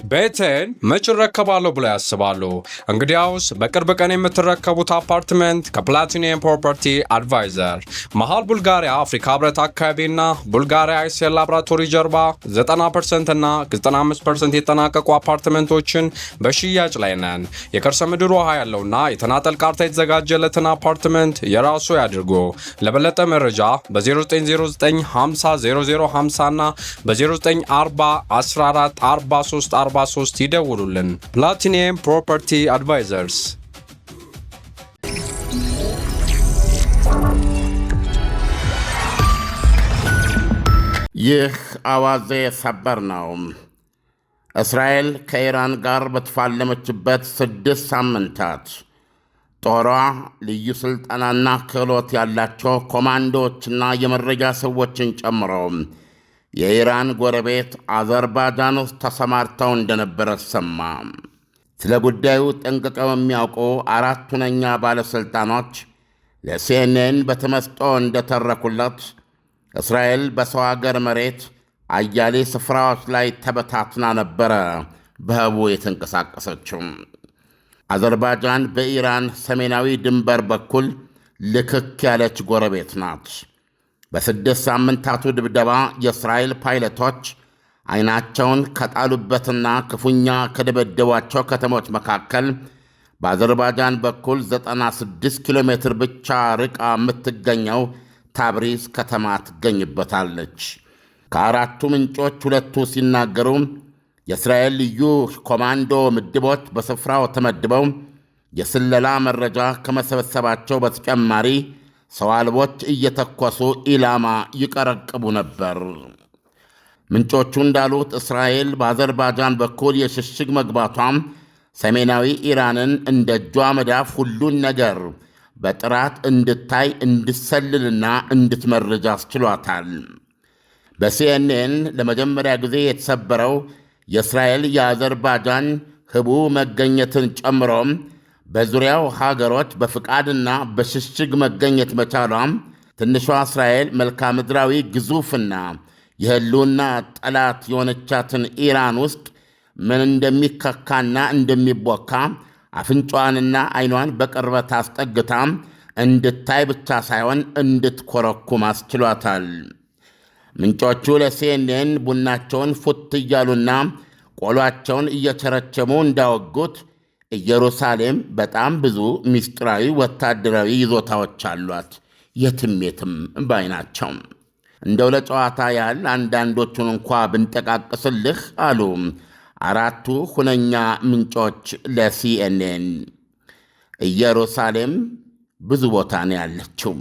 ቤቴን መች እረከባለሁ ብለው ያስባሉ? እንግዲያውስ በቅርብ ቀን የምትረከቡት አፓርትመንት ከፕላቲኒየም ፕሮፐርቲ አድቫይዘር መሃል ቡልጋሪያ አፍሪካ ህብረት አካባቢና ቡልጋሪያ አይሴል ላብራቶሪ ጀርባ 90% እና 95% የተጠናቀቁ አፓርትመንቶችን በሽያጭ ላይ ነን። የከርሰ ምድር ውሃ ያለውና የተናጠል ካርታ የተዘጋጀለትን አፓርትመንት የራሱ ያድርጉ። ለበለጠ መረጃ በ09500050 እና በ0940144343 ይደውሉልን። ፕላቲኒየም ፕሮፐርቲ አድቫይዘርስ። ይህ አዋዜ ሰበር ነው። እስራኤል ከኢራን ጋር በተፋለመችበት 6 ሳምንታት ጦሯ ልዩ ሥልጠናና ክህሎት ያላቸው ኮማንዶዎችና የመረጃ ሰዎችን ጨምሮ የኢራን ጎረቤት አዘርባጃን ውስጥ ተሰማርተው እንደነበረ ሰማ። ስለ ጉዳዩ ጠንቅቀው የሚያውቁ 4 ሁነኛ ባለሥልጣኖች ለሲኤንኤን በተመስጦ እንደተረኩለት እስራኤል በሰው አገር መሬት አያሌ ስፍራዎች ላይ ተበታትና ነበረ በህቡ የተንቀሳቀሰችው። አዘርባጃን በኢራን ሰሜናዊ ድንበር በኩል ልክክ ያለች ጎረቤት ናት። በ6 ሳምንታቱ ድብደባ የእስራኤል ፓይለቶች ዐይናቸውን ከጣሉበትና ክፉኛ ከደበደቧቸው ከተሞች መካከል በአዘርባጃን በኩል 96 ኪሎ ሜትር ብቻ ርቃ የምትገኘው ታብሪዝ ከተማ ትገኝበታለች። ከ4ቱ ምንጮች 2ቱ ሲናገሩ የእስራኤል ልዩ ኮማንዶ ምድቦች በስፍራው ተመድበው የስለላ መረጃ ከመሰብሰባቸው በተጨማሪ ሰው አልቦች እየተኮሱ ኢላማ ይቀረቅቡ ነበር። ምንጮቹ እንዳሉት እስራኤል በአዘርባጃን በኩል የሽሽግ መግባቷም ሰሜናዊ ኢራንን እንደ እጇ መዳፍ ሁሉን ነገር በጥራት እንድታይ እንድትሰልልና እንድትመርጅ አስችሏታል። በሲኤንኤን ለመጀመሪያ ጊዜ የተሰበረው የእስራኤል የአዘርባጃን ህቡ መገኘትን ጨምሮም በዙሪያው ሀገሮች በፍቃድና በሽሽግ መገኘት መቻሏም ትንሿ እስራኤል መልክዓ ምድራዊ ግዙፍና የህልውና ጠላት የሆነቻትን ኢራን ውስጥ ምን እንደሚከካና እንደሚቦካ አፍንጫዋንና ዐይኗን በቅርበት አስጠግታም እንድታይ ብቻ ሳይሆን እንድትኮረኩም አስችሏታል። ምንጮቹ ለሲኤንኤን ቡናቸውን ፉት እያሉና ቆሏቸውን እየቸረቸሙ እንዳወጉት ኢየሩሳሌም በጣም ብዙ ምስጢራዊ ወታደራዊ ይዞታዎች አሏት፣ የትም የትም ባይ ናቸው። እንደው ለጨዋታ ያህል አንዳንዶቹን እንኳ ብንጠቃቅስልህ አሉ 4ቱ ሁነኛ ምንጮች ለሲኤንኤን፣ ኢየሩሳሌም ብዙ ቦታ ነው ያለችው።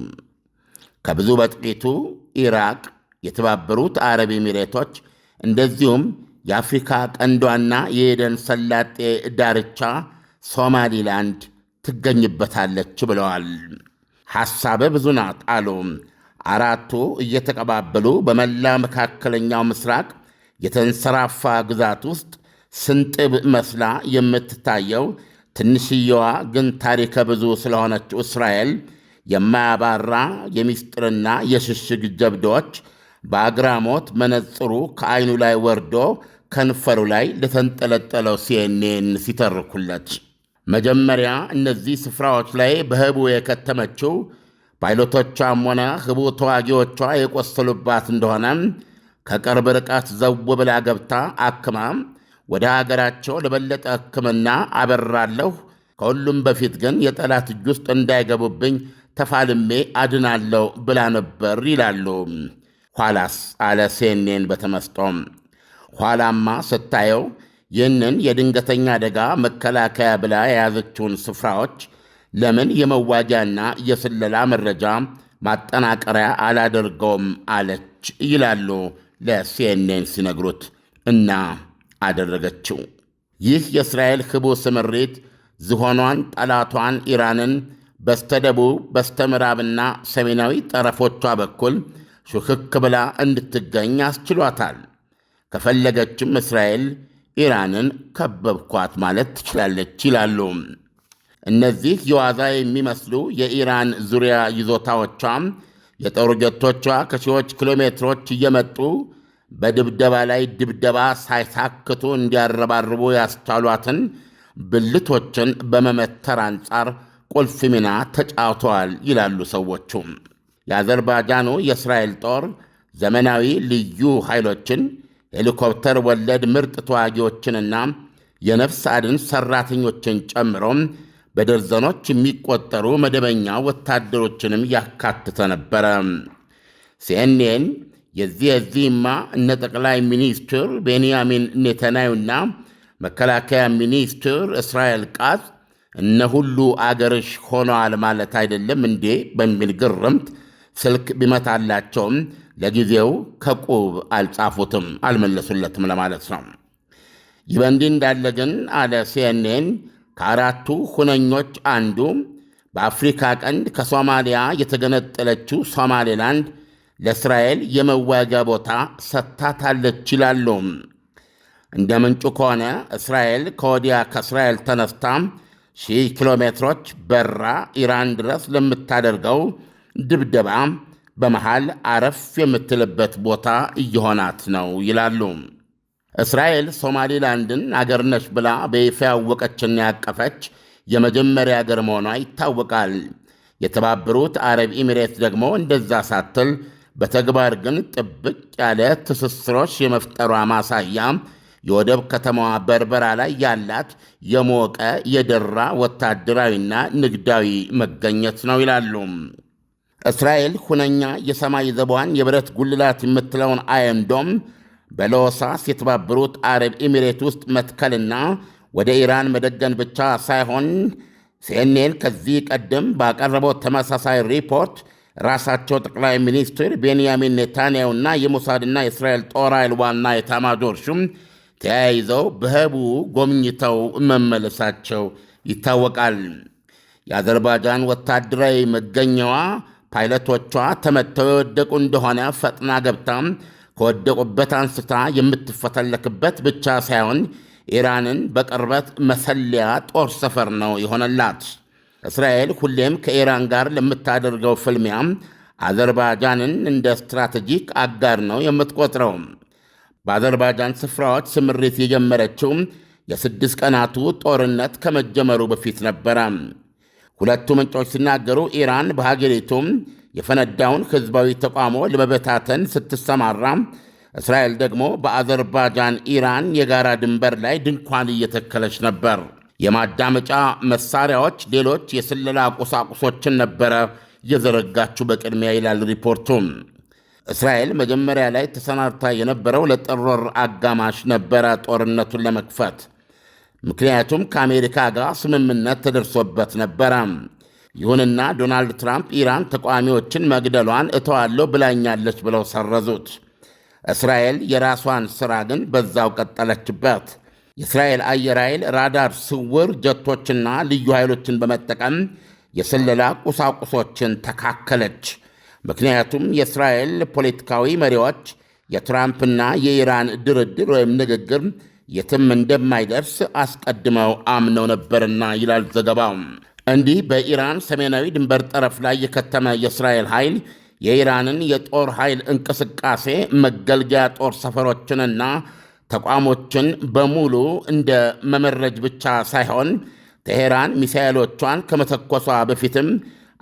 ከብዙ በጥቂቱ ኢራቅ፣ የተባበሩት አረብ ኤሚሬቶች እንደዚሁም የአፍሪካ ቀንዷና የኤደን ሰላጤ ዳርቻ ሶማሊላንድ ትገኝበታለች ብለዋል። ሐሳበ ብዙ ናት አሉ 4ቱ እየተቀባበሉ በመላ መካከለኛው ምስራቅ የተንሰራፋ ግዛት ውስጥ ስንጥብ መስላ የምትታየው ትንሽየዋ ግን ታሪከ ብዙ ስለሆነችው እስራኤል የማያባራ የምስጢርና የሽሽግ ጀብዶች በአግራሞት መነጽሩ ከዐይኑ ላይ ወርዶ ከንፈሩ ላይ ለተንጠለጠለው ሲኤንኤን ሲተርኩለት መጀመሪያ እነዚህ ስፍራዎች ላይ በህቡ የከተመችው ፓይሎቶቿም ሆነ ህቡ ተዋጊዎቿ የቆሰሉባት እንደሆነ ከቅርብ ርቀት ዘው ብላ ገብታ አክማ ወደ አገራቸው ለበለጠ ሕክምና አበራለሁ፣ ከሁሉም በፊት ግን የጠላት እጅ ውስጥ እንዳይገቡብኝ ተፋልሜ አድናለሁ ብላ ነበር ይላሉ። ኋላስ አለ ሲኤንኤን በተመስጦም፣ ኋላማ ስታየው ይህንን የድንገተኛ አደጋ መከላከያ ብላ የያዘችውን ስፍራዎች ለምን የመዋጊያና የስለላ መረጃ ማጠናቀሪያ አላደርገውም አለች ይላሉ ለሲኤንኤን ሲነግሩት። እና አደረገችው። ይህ የእስራኤል ህቡ ስምሪት ዝሆኗን ጠላቷን ኢራንን በስተደቡብ በስተምዕራብና ሰሜናዊ ጠረፎቿ በኩል ሹክክ ብላ እንድትገኝ አስችሏታል። ከፈለገችም እስራኤል ኢራንን ከበብኳት ማለት ትችላለች ይላሉ። እነዚህ የዋዛ የሚመስሉ የኢራን ዙሪያ ይዞታዎቿም የጦር ጀቶቿ ከሺዎች ኪሎ ሜትሮች እየመጡ በድብደባ ላይ ድብደባ ሳይታክቱ እንዲያረባርቡ ያስቻሏትን ብልቶችን በመመተር አንጻር ቁልፍ ሚና ተጫውተዋል ይላሉ ሰዎቹ። የአዘርባይጃኑ የእስራኤል ጦር ዘመናዊ ልዩ ኃይሎችን፣ ሄሊኮፕተር ወለድ ምርጥ ተዋጊዎችንና የነፍስ አድን ሠራተኞችን ጨምሮ በደርዘኖች የሚቆጠሩ መደበኛ ወታደሮችንም ያካተተ ነበረ። ሲኤንኤን የዚህማ እነ ጠቅላይ ሚኒስትር ቤንያሚን ኔታንያሁና መከላከያ ሚኒስትር እስራኤል ቃጽ እነ ሁሉ አገርሽ ሆነዋል ማለት አይደለም እንዴ በሚል ግርምት ስልክ ቢመታላቸውም ለጊዜው ከቁብ አልጻፉትም፣ አልመለሱለትም ለማለት ነው። ይህ በእንዲህ እንዳለ ግን አለ ሲኤንኤን ከአራቱ ሁነኞች አንዱ በአፍሪካ ቀንድ ከሶማሊያ የተገነጠለችው ሶማሌላንድ ለእስራኤል የመዋጊያ ቦታ ሰጥታታለች ይላሉ። እንደ ምንጩ ከሆነ እስራኤል ከወዲያ ከእስራኤል ተነስታ 1000 ኪሎ ሜትሮች በራ ኢራን ድረስ ለምታደርገው ድብደባ በመሃል አረፍ የምትልበት ቦታ እየሆናት ነው ይላሉ። እስራኤል ሶማሊላንድን አገርነሽ ብላ በይፋ ያወቀችና ያቀፈች የመጀመሪያ አገር መሆኗ ይታወቃል። የተባበሩት አረብ ኤሚሬት ደግሞ እንደዛ ሳትል በተግባር ግን ጥብቅ ያለ ትስስሮች የመፍጠሯ ማሳያ የወደብ ከተማዋ በርበራ ላይ ያላት የሞቀ የደራ ወታደራዊና ንግዳዊ መገኘት ነው ይላሉ። እስራኤል ሁነኛ የሰማይ ዘቧን የብረት ጉልላት የምትለውን አየንዶም በሎሳስ የተባበሩት አረብ ኤሚሬት ውስጥ መትከልና ወደ ኢራን መደገን ብቻ ሳይሆን ሲኤንኤን ከዚህ ቀደም ባቀረበው ተመሳሳይ ሪፖርት ራሳቸው ጠቅላይ ሚኒስትር ቤንያሚን ኔታንያሁና የሞሳድና የእስራኤል ጦር ኃይል ዋና ኤታማዦር ሹም ተያይዘው በህቡ ጎብኝተው መመለሳቸው ይታወቃል። የአዘርባይጃን ወታደራዊ መገኛዋ ፓይለቶቿ ተመተው የወደቁ እንደሆነ ፈጥና ገብታ ከወደቁበት አንስታ የምትፈተለክበት ብቻ ሳይሆን ኢራንን በቅርበት መሰለያ ጦር ሰፈር ነው የሆነላት። እስራኤል ሁሌም ከኢራን ጋር ለምታደርገው ፍልሚያ አዘርባይጃንን እንደ ስትራቴጂክ አጋር ነው የምትቆጥረው። በአዘርባይጃን ስፍራዎች ስምሪት የጀመረችው የ6 ቀናቱ ጦርነት ከመጀመሩ በፊት ነበረ። ሁለቱ ምንጮች ሲናገሩ ኢራን በሀገሪቱም የፈነዳውን ሕዝባዊ ተቃውሞ ለመበታተን ስትሰማራ፣ እስራኤል ደግሞ በአዘርባይጃን ኢራን የጋራ ድንበር ላይ ድንኳን እየተከለች ነበር። የማዳመጫ መሳሪያዎች፣ ሌሎች የስለላ ቁሳቁሶችን ነበረ የዘረጋችው በቅድሚያ ይላል ሪፖርቱ። እስራኤል መጀመሪያ ላይ ተሰናድታ የነበረው ለጥር ወር አጋማሽ ነበረ ጦርነቱን ለመክፈት። ምክንያቱም ከአሜሪካ ጋር ስምምነት ተደርሶበት ነበረ። ይሁንና ዶናልድ ትራምፕ ኢራን ተቃዋሚዎችን መግደሏን እተዋለሁ ብላኛለች ብለው ሰረዙት። እስራኤል የራሷን ሥራ ግን በዛው ቀጠለችበት። የእስራኤል አየር ኃይል ራዳር፣ ስውር ጀቶችና ልዩ ኃይሎችን በመጠቀም የስለላ ቁሳቁሶችን ተካከለች። ምክንያቱም የእስራኤል ፖለቲካዊ መሪዎች የትራምፕና የኢራን ድርድር ወይም ንግግር የትም እንደማይደርስ አስቀድመው አምነው ነበርና ይላል ዘገባው። እንዲህ በኢራን ሰሜናዊ ድንበር ጠረፍ ላይ የከተመ የእስራኤል ኃይል የኢራንን የጦር ኃይል እንቅስቃሴ፣ መገልገያ ጦር ሰፈሮችንና ተቋሞችን በሙሉ እንደ መመረጅ ብቻ ሳይሆን ቴሄራን ሚሳኤሎቿን ከመተኮሷ በፊትም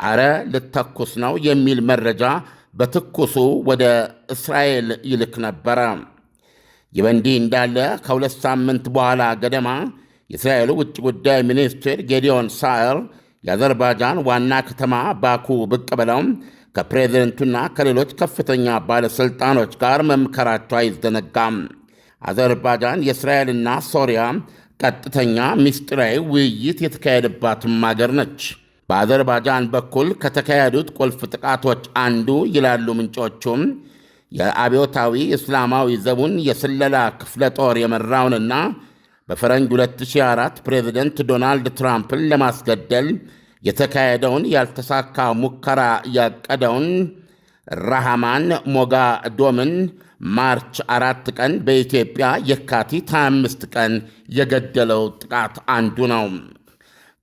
አረ ልተኩስ ነው የሚል መረጃ በትኩሱ ወደ እስራኤል ይልክ ነበረ። ይህ በእንዲህ እንዳለ ከ2 ሳምንት በኋላ ገደማ የእስራኤሉ ውጭ ጉዳይ ሚኒስትር ጌዲዮን ሳዕር የአዘርባይጃን ዋና ከተማ ባኩ ብቅ ብለው ከፕሬዝደንቱና ከሌሎች ከፍተኛ ባለሥልጣኖች ጋር መምከራቸው አይዘነጋም። አዘርባይጃን የእስራኤልና ሶሪያ ቀጥተኛ ምስጢራዊ ውይይት የተካሄደባትም አገር ነች። በአዘርባይጃን በኩል ከተካሄዱት ቁልፍ ጥቃቶች አንዱ ይላሉ ምንጮቹም የአብዮታዊ እስላማዊ ዘቡን የስለላ ክፍለ ጦር የመራውንና በፈረንጅ 2004 ፕሬዚደንት ዶናልድ ትራምፕን ለማስገደል የተካሄደውን ያልተሳካ ሙከራ ያቀደውን ራሃማን ሞጋዶምን ማርች 4 ቀን በኢትዮጵያ የካቲት 25 ቀን የገደለው ጥቃት አንዱ ነው።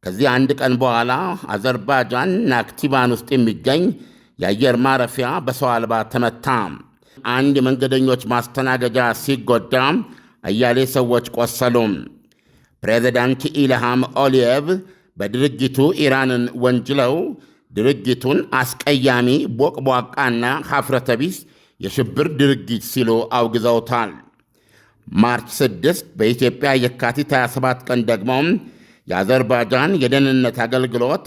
ከዚህ አንድ ቀን በኋላ አዘርባይጃን ናክቲቫን ውስጥ የሚገኝ የአየር ማረፊያ በሰው አልባ ተመታ። አንድ የመንገደኞች ማስተናገጃ ሲጎዳ አያሌ ሰዎች ቆሰሉ። ፕሬዚዳንት ኢልሃም ኦሊየቭ በድርጊቱ ኢራንን ወንጅለው ድርጊቱን አስቀያሚ ቦቅቧቃና ሀፍረተቢስ የሽብር ድርጊት ሲሉ አውግዘውታል። ማርች 6 በኢትዮጵያ የካቲት 27 ቀን ደግሞ የአዘርባይጃን የደህንነት አገልግሎት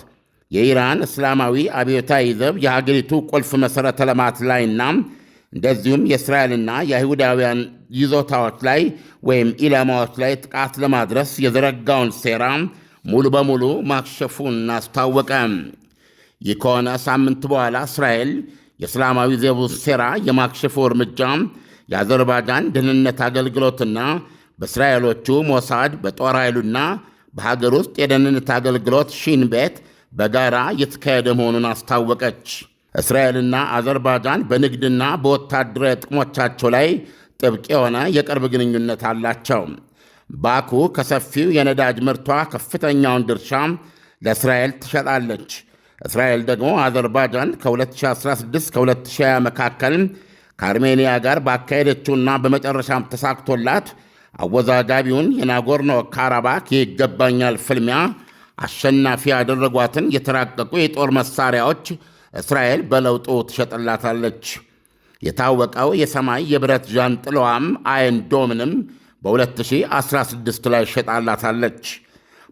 የኢራን እስላማዊ አብዮታዊ ዘብ የሀገሪቱ ቁልፍ መሠረተ ልማት ላይና እንደዚሁም የእስራኤልና የአይሁዳውያን ይዞታዎች ላይ ወይም ኢላማዎች ላይ ጥቃት ለማድረስ የዘረጋውን ሴራ ሙሉ በሙሉ ማክሸፉን አስታወቀ። ይህ ከሆነ ሳምንት በኋላ እስራኤል የእስላማዊ ዘቡን ሴራ የማክሸፉ እርምጃ የአዘርባይጃን ደህንነት አገልግሎትና በእስራኤሎቹ ሞሳድ በጦር ኃይሉና በሀገር ውስጥ የደህንነት አገልግሎት ሺን ቤት በጋራ የተካሄደ መሆኑን አስታወቀች። እስራኤልና አዘርባይጃን በንግድና በወታደራዊ ጥቅሞቻቸው ላይ ጥብቅ የሆነ የቅርብ ግንኙነት አላቸው። ባኩ ከሰፊው የነዳጅ ምርቷ ከፍተኛውን ድርሻ ለእስራኤል ትሸጣለች። እስራኤል ደግሞ አዘርባይጃን ከ2016 ከ2020 መካከል ከአርሜኒያ ጋር ባካሄደችውና በመጨረሻም ተሳክቶላት አወዛጋቢውን የናጎርኖ ካራባክ ይገባኛል ፍልሚያ አሸናፊ ያደረጓትን የተራቀቁ የጦር መሳሪያዎች እስራኤል በለውጡ ትሸጥላታለች። የታወቀው የሰማይ የብረት ዣንጥላዋም አየን ዶምንም በ2016 ላይ ሸጣላታለች።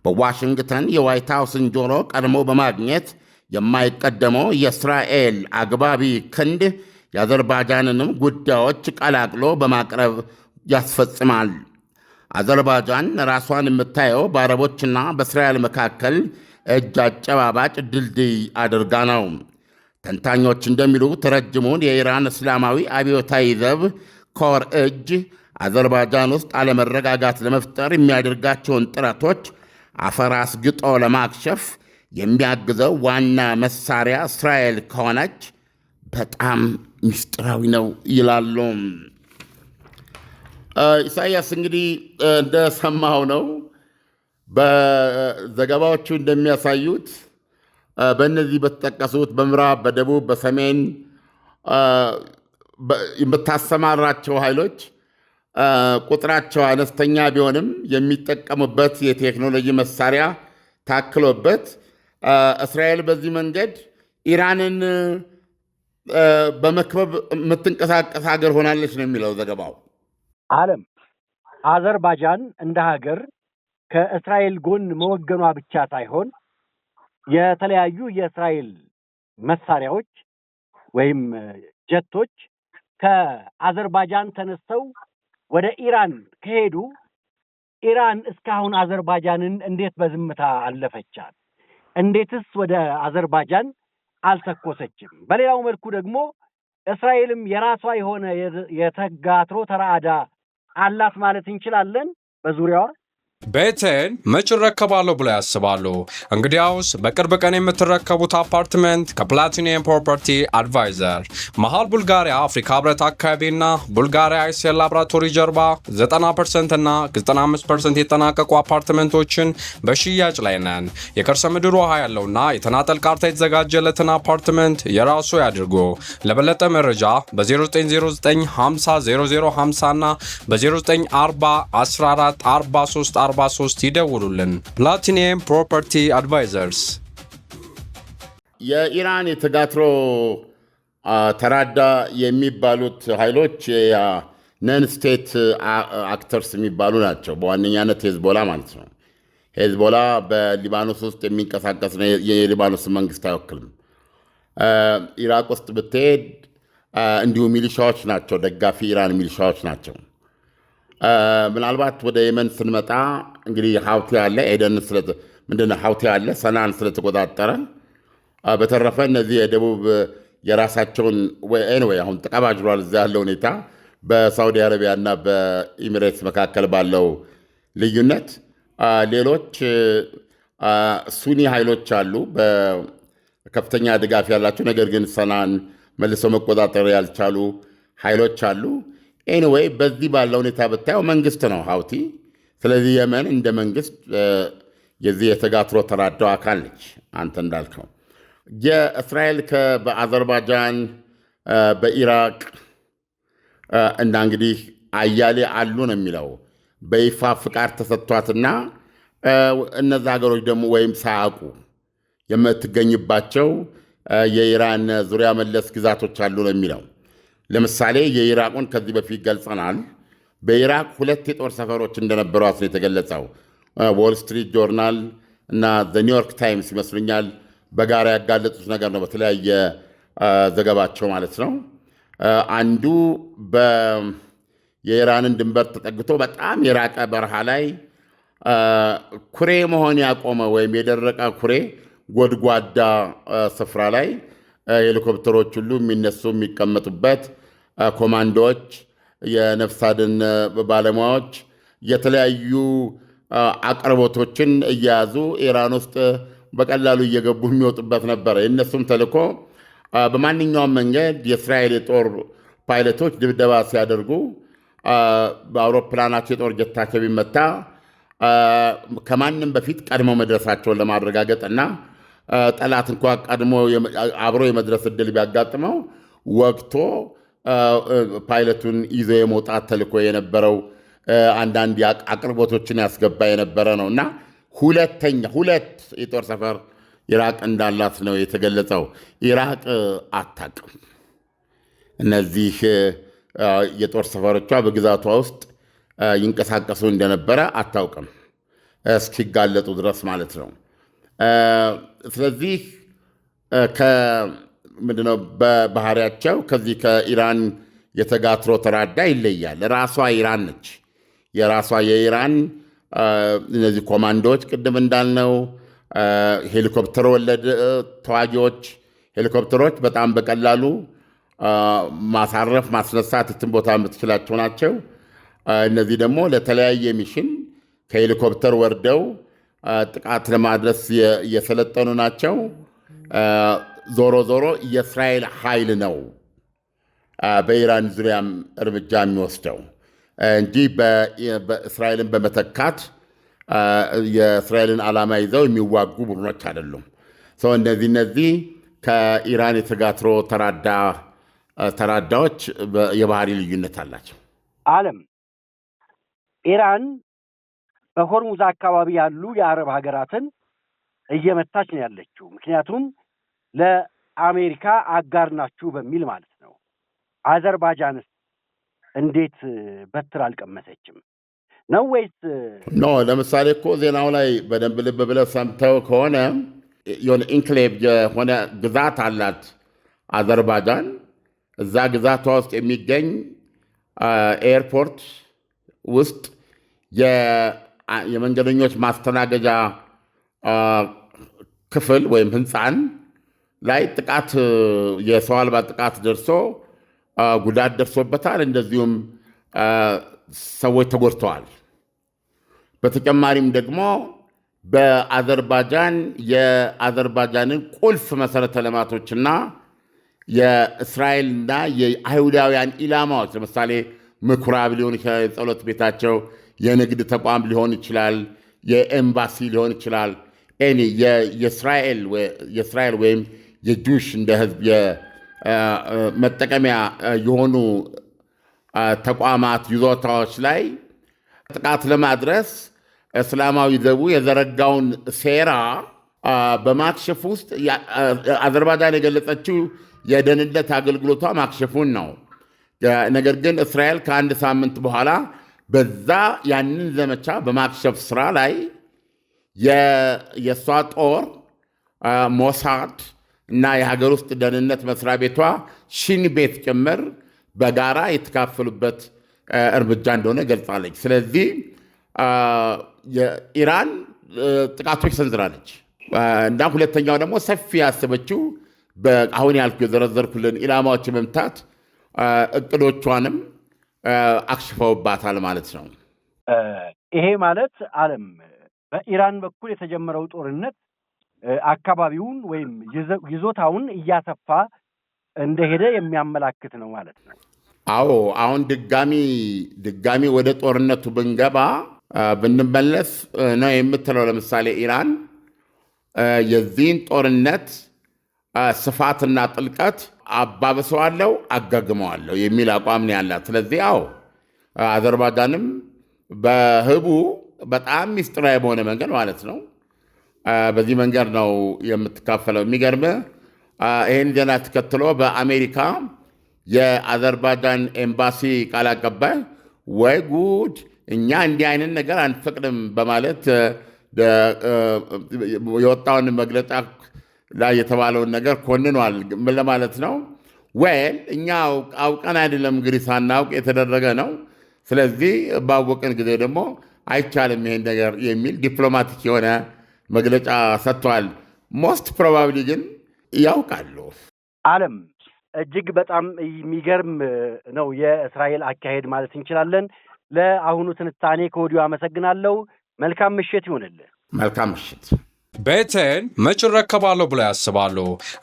በዋሽንግተን የዋይት ሃውስን ጆሮ ቀድሞ በማግኘት የማይቀደመው የእስራኤል አግባቢ ክንድ የአዘርባይጃንንም ጉዳዮች ቀላቅሎ በማቅረብ ያስፈጽማል። አዘርባይጃን ራሷን የምታየው በአረቦችና በእስራኤል መካከል እጅ አጨባባጭ ድልድይ አድርጋ ነው። ተንታኞች እንደሚሉት ረጅሙን የኢራን እስላማዊ አብዮታዊ ዘብ ኮር እጅ አዘርባይጃን ውስጥ አለመረጋጋት ለመፍጠር የሚያደርጋቸውን ጥረቶች አፈር አስግጦ ለማክሸፍ የሚያግዘው ዋና መሳሪያ እስራኤል ከሆነች በጣም ምስጢራዊ ነው ይላሉ። ኢሳያስ እንግዲህ እንደሰማው ነው። በዘገባዎቹ እንደሚያሳዩት በእነዚህ በተጠቀሱት በምዕራብ፣ በደቡብ፣ በሰሜን የምታሰማራቸው ኃይሎች ቁጥራቸው አነስተኛ ቢሆንም የሚጠቀሙበት የቴክኖሎጂ መሳሪያ ታክሎበት እስራኤል በዚህ መንገድ ኢራንን በመክበብ የምትንቀሳቀስ ሀገር ሆናለች ነው የሚለው ዘገባው። ዓለም አዘርባይጃን እንደ ሀገር ከእስራኤል ጎን መወገኗ ብቻ ሳይሆን የተለያዩ የእስራኤል መሳሪያዎች ወይም ጀቶች ከአዘርባይጃን ተነስተው ወደ ኢራን ከሄዱ ኢራን እስካሁን አዘርባይጃንን እንዴት በዝምታ አለፈቻት? እንዴትስ ወደ አዘርባይጃን አልተኮሰችም? በሌላው መልኩ ደግሞ እስራኤልም የራሷ የሆነ የተጋትሮ ተራዳ አላት ማለት እንችላለን በዙሪያዋ። ቤቴን መች እረከባለሁ ብለው ያስባሉ? እንግዲያውስ በቅርብ ቀን የምትረከቡት አፓርትመንት ከፕላቲኒየም ፕሮፐርቲ አድቫይዘር መሃል ቡልጋሪያ አፍሪካ ህብረት አካባቢና ቡልጋሪያ አይሴል ላብራቶሪ ጀርባ 90% እና 95% የተጠናቀቁ አፓርትመንቶችን በሽያጭ ላይ ነን። የከርሰ ምድር ውሃ ያለውና የተናጠል ካርታ የተዘጋጀለትን አፓርትመንት የራሱ ያድርጉ። ለበለጠ መረጃ በ09500050 እና በ0940144343 ይደውሉልን። ፕላቲኒየም ፕሮፐርቲ አድቫይዘርስ። የኢራን የተጋትሮ ተራዳ የሚባሉት ኃይሎች ነን ስቴት አክተርስ የሚባሉ ናቸው። በዋነኛነት ሄዝቦላ ማለት ነው። ሄዝቦላ በሊባኖስ ውስጥ የሚንቀሳቀስ ነው። የሊባኖስ መንግስት አይወክልም። ኢራቅ ውስጥ ብትሄድ እንዲሁ ሚሊሻዎች ናቸው፣ ደጋፊ ኢራን ሚሊሻዎች ናቸው። ምናልባት ወደ የመን ስንመጣ እንግዲህ ሀውቲ ያለ ኤደን ምንድነው ሀውቲ ያለ ሰናን ስለተቆጣጠረ፣ በተረፈ እነዚህ የደቡብ የራሳቸውን ኤኒዌይ አሁን ተቀባጅሏል። እዛ ያለው ሁኔታ በሳውዲ አረቢያ እና በኢሚሬትስ መካከል ባለው ልዩነት ሌሎች ሱኒ ኃይሎች አሉ፣ በከፍተኛ ድጋፍ ያላቸው ነገር ግን ሰናን መልሰው መቆጣጠር ያልቻሉ ኃይሎች አሉ። ኤኒዌይ በዚህ ባለው ሁኔታ ብታየው መንግስት ነው ሀውቲ። ስለዚህ የመን እንደ መንግስት የዚህ የተጋትሮ ተራዳው አካል ነች። አንተ እንዳልከው የእስራኤል በአዘርባይጃን፣ በኢራቅ፣ እና እንግዲህ አያሌ አሉ ነው የሚለው በይፋ ፍቃድ ተሰጥቷትና እነዛ ሀገሮች ደግሞ ወይም ሳያውቁ የምትገኝባቸው የኢራን ዙሪያ መለስ ግዛቶች አሉ ነው የሚለው። ለምሳሌ የኢራቁን ከዚህ በፊት ገልጸናል። በኢራቅ 2 የጦር ሰፈሮች እንደነበሯት ነው የተገለጸው። ዎል ስትሪት ጆርናል እና ኒውዮርክ ታይምስ ይመስሉኛል በጋራ ያጋለጡት ነገር ነው፣ በተለያየ ዘገባቸው ማለት ነው። አንዱ የኢራንን ድንበር ተጠግቶ በጣም የራቀ በረሃ ላይ ኩሬ መሆን ያቆመ ወይም የደረቀ ኩሬ ጎድጓዳ ስፍራ ላይ ሄሊኮፕተሮች ሁሉ የሚነሱ የሚቀመጡበት፣ ኮማንዶዎች፣ የነፍስ አድን ባለሙያዎች የተለያዩ አቅርቦቶችን እየያዙ ኢራን ውስጥ በቀላሉ እየገቡ የሚወጡበት ነበረ። የእነሱም ተልእኮ በማንኛውም መንገድ የእስራኤል የጦር ፓይለቶች ድብደባ ሲያደርጉ በአውሮፕላናቸው የጦር ጀታቸው ቢመታ ከማንም በፊት ቀድሞ መድረሳቸውን ለማረጋገጥ እና ጠላት እንኳ ቀድሞ አብሮ የመድረስ ዕድል ቢያጋጥመው ወቅቶ ፓይለቱን ይዞ የመውጣት ተልእኮ የነበረው አንዳንድ አቅርቦቶችን ያስገባ የነበረ ነው እና 2 የጦር ሰፈር ኢራቅ እንዳላት ነው የተገለጸው። ኢራቅ አታውቅም እነዚህ የጦር ሰፈሮቿ በግዛቷ ውስጥ ይንቀሳቀሱ እንደነበረ አታውቅም እስኪጋለጡ ድረስ ማለት ነው። ስለዚህ ምንድነው በባህሪያቸው ከዚህ ከኢራን የተጋትሮ ተራዳ ይለያል። ራሷ ኢራን ነች። የራሷ የኢራን እነዚህ ኮማንዶዎች ቅድም እንዳልነው ሄሊኮፕተር ወለድ ተዋጊዎች ሄሊኮፕተሮች በጣም በቀላሉ ማሳረፍ ማስነሳት የትን ቦታ የምትችላቸው ናቸው። እነዚህ ደግሞ ለተለያየ ሚሽን ከሄሊኮፕተር ወርደው ጥቃት ለማድረስ የሰለጠኑ ናቸው። ዞሮ ዞሮ የእስራኤል ኃይል ነው በኢራን ዙሪያም እርምጃ የሚወስደው እንጂ በእስራኤልን በመተካት የእስራኤልን ዓላማ ይዘው የሚዋጉ ቡድኖች አይደሉም። እነዚህ ከኢራን የተጋትሮ ተራዳዎች የባህሪ ልዩነት አላቸው። ዓለም ኢራን በሆርሙዝ አካባቢ ያሉ የአረብ ሀገራትን እየመታች ነው ያለችው። ምክንያቱም ለአሜሪካ አጋር ናችሁ በሚል ማለት ነው። አዘርባይጃንስ እንዴት በትር አልቀመሰችም ነው ወይስ? ኖ ለምሳሌ እኮ ዜናው ላይ በደንብ ልብ ብለህ ሰምተው ከሆነ የሆነ ኢንክሌቭ የሆነ ግዛት አላት አዘርባይጃን። እዛ ግዛቷ ውስጥ የሚገኝ ኤርፖርት ውስጥ የመንገደኞች ማስተናገጃ ክፍል ወይም ህንፃን ላይ ጥቃት የሰው አልባ ጥቃት ደርሶ ጉዳት ደርሶበታል። እንደዚሁም ሰዎች ተጎድተዋል። በተጨማሪም ደግሞ በአዘርባይጃን የአዘርባይጃንን ቁልፍ መሰረተ ልማቶችና የእስራኤልና የአይሁዳውያን ኢላማዎች ለምሳሌ ምኩራብ ሊሆን ይችላል፣ የጸሎት ቤታቸው፣ የንግድ ተቋም ሊሆን ይችላል፣ የኤምባሲ ሊሆን ይችላል። የእስራኤል ወይም የጁሽ እንደ ህዝብ መጠቀሚያ የሆኑ ተቋማት ይዞታዎች ላይ ጥቃት ለማድረስ እስላማዊ ዘቡ የዘረጋውን ሴራ በማክሸፍ ውስጥ አዘርባይጃን የገለጸችው የደህንነት አገልግሎቷ ማክሸፉን ነው። ነገር ግን እስራኤል ከአንድ ሳምንት በኋላ በዛ ያንን ዘመቻ በማክሸፍ ስራ ላይ የእሷ ጦር ሞሳድ እና የሀገር ውስጥ ደህንነት መስሪያ ቤቷ ሺን ቤት ጭምር በጋራ የተካፈሉበት እርምጃ እንደሆነ ገልጻለች። ስለዚህ የኢራን ጥቃቶች ሰንዝራለች እና ሁለተኛው ደግሞ ሰፊ ያሰበችው አሁን ያልኩ የዘረዘርኩልን ኢላማዎች መምታት እቅዶቿንም አክሽፈውባታል ማለት ነው። ይሄ ማለት ዓለም በኢራን በኩል የተጀመረው ጦርነት አካባቢውን ወይም ይዞታውን እያሰፋ እንደሄደ የሚያመላክት ነው ማለት ነው። አዎ አሁን ድጋሚ ወደ ጦርነቱ ብንመለስ ነው የምትለው። ለምሳሌ ኢራን የዚህን ጦርነት ስፋትና ጥልቀት አባብሰዋለሁ፣ አጋግመዋለሁ የሚል አቋም ነው ያላት። ስለዚህ አዘርባይጃንም በህቡ በጣም ሚስጥራዊ በሆነ መንገድ ማለት ነው በዚህ መንገድ ነው የምትካፈለው። የሚገርምህ ይህን ዜና ተከትሎ በአሜሪካ የአዘርባይጃን ኤምባሲ ቃል አቀባይ ወይ ጉድ እኛ እንዲህ አይነት ነገር አንፈቅድም በማለት የወጣውን መግለጫ ላይ የተባለውን ነገር ኮንኗል። ምን ለማለት ነው? ወይም እኛ አውቀን አይደለም እንግዲህ ሳናውቅ የተደረገ ነው። ስለዚህ ባወቅን ጊዜ ደግሞ አይቻልም ይሄን ነገር የሚል ዲፕሎማቲክ የሆነ መግለጫ ሰጥቷል። ሞስት ፕሮባብሊ ግን ያውቃሉ። ዓለም እጅግ በጣም የሚገርም ነው የእስራኤል አካሄድ ማለት እንችላለን። ለአሁኑ ትንታኔ ከወዲሁ አመሰግናለሁ። መልካም ምሽት ይሁንልህ። መልካም ምሽት። ቤቴን መች እረከባለሁ ብለው ያስባሉ?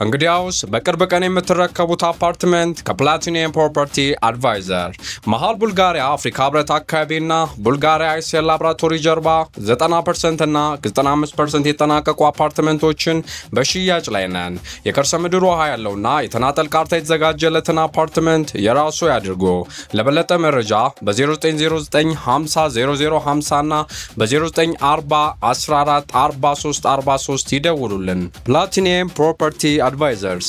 እንግዲያውስ በቅርብ ቀን የምትረከቡት አፓርትመንት ከፕላቲኒየም ፕሮፐርቲ አድቫይዘር መሃል ቡልጋሪያ አፍሪካ ህብረት አካባቢና ቡልጋሪያ አይሴል ላብራቶሪ ጀርባ 90% እና 95% የተጠናቀቁ አፓርትመንቶችን በሽያጭ ላይ ነን። የከርሰ ምድር ውሃ ያለውና የተናጠል ካርታ የተዘጋጀለትን አፓርትመንት የራሱ ያድርጉ። ለበለጠ መረጃ በ09500050 እና በ0940144343 ይደውሉልን። ፕላቲኒየም ፕሮፐርቲ አድቫይዘርስ